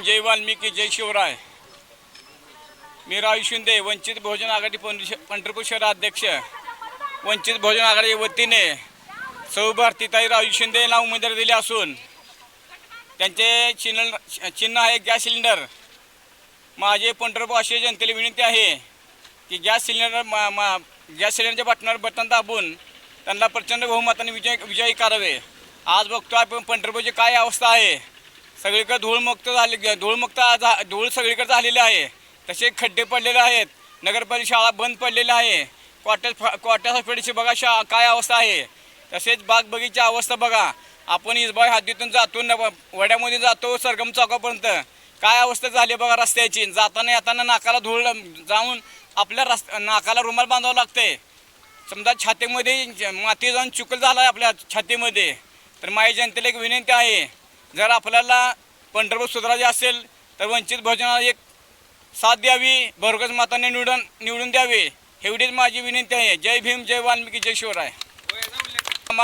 जय वाल्मिकी जय शिवराय। मी राजू शिंदे, वंचित बहुजन आघाडी पंढरपूर शहर अध्यक्ष। वंचित बहुजन आघाडीच्या वतीने सौ भारतीताई राजू शिंदे यांना उमेदवारी दिली असून त्यांचे चिन्ह आहे गॅस सिलेंडर। माझे पंढरपूरवासी जनतेला विनंती आहे की गॅस सिलेंडरच्या बटनावर बटन दाबून त्यांना प्रचंड बहुमताने विजयी करावे। आज बघतो आपण पंढरपूरची काय अवस्था आहे। सगळीकडे धूळ सगळीकडे झालेली आहे। तसे खड्डे पडलेले आहेत। नगरपालिका शाळा बंद पडलेल्या आहे। क्वार्टर हॉस्पिटलची बघा काय अवस्था आहे। तसेच बाग बगीची अवस्था बघा। आपण इसबाई हद्दीतून जातो, वड्यामध्ये जातो, सरगम चौकापर्यंत काय अवस्था झाली बघा रस्त्याची। जाताना येताना नाकाला धूळ जाऊन आपल्या नाकाला रुमाल बांधावं लागते। समजा छातीमध्ये माती जाऊन चिखल झाला आपल्या छातीमध्ये। तर माझ्या जनतेला एक विनंती आहे, जर आपल्याला पंढरपूर सुधारायचे असेल तर वंचित बहुजनाला एक साथ द्यावी, भरघोस मताने निवडून द्यावे, एवढीच माझी विनंती आहे। जय भीम, जय वाल्मिकी, जय शिवराय।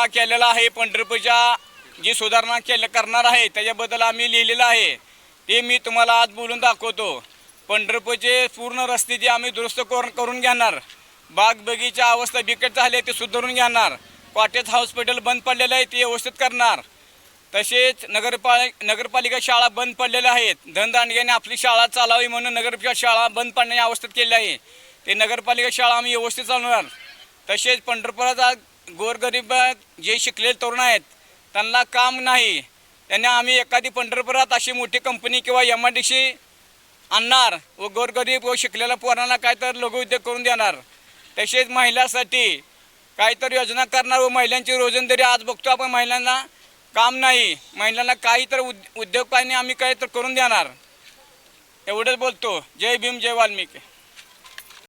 केलेला आहे पंढरपूरच्या जी सुधारणा करणार आहे त्याच्याबद्दल आम्ही लिहिलेलं आहे, ते मी तुम्हाला आज बोलून दाखवतो। पंढरपूरचे पूर्ण रस्ते जे आम्ही दुरुस्त करून घेणार। बाग बगीचा अवस्था बिकट झाली ते सुधारून घेणार। क्वार्टर हॉस्पिटल बंद पडलेलं आहे ते व्यवस्थित करणार। तसेच नगरपालिका शाळा बंद पडलेल्या आहेत। धनदांडग्याने आपली शाळा चालावी म्हणून नगरपालिका शाळा बंद पडण्याची अवस्थेत केली आहे, ते नगरपालिका शाळा आम्ही व्यवस्थित चालवणार। तसेच पंढरपुराचा गोरगरीब जे शिकलेले तरुण आहेत त्यांना काम नाही, त्यांना आम्ही एखादी पंढरपुरात अशी मोठी कंपनी किंवा MIDC आणणार व गोरगरीब व शिकलेल्या पोरांना काय तर लघुउद्योग करून देणार। तसेच महिलांसाठी काहीतरी योजना करणार व महिलांची रोजंदारी। आज बघतो आपण महिलांना काम नाही, महिलांना काही तर उद्योग पाहिजे आम्ही काही तर करून देणार। एवढंच बोलतो। जय भीम, जय वाल्मिकी।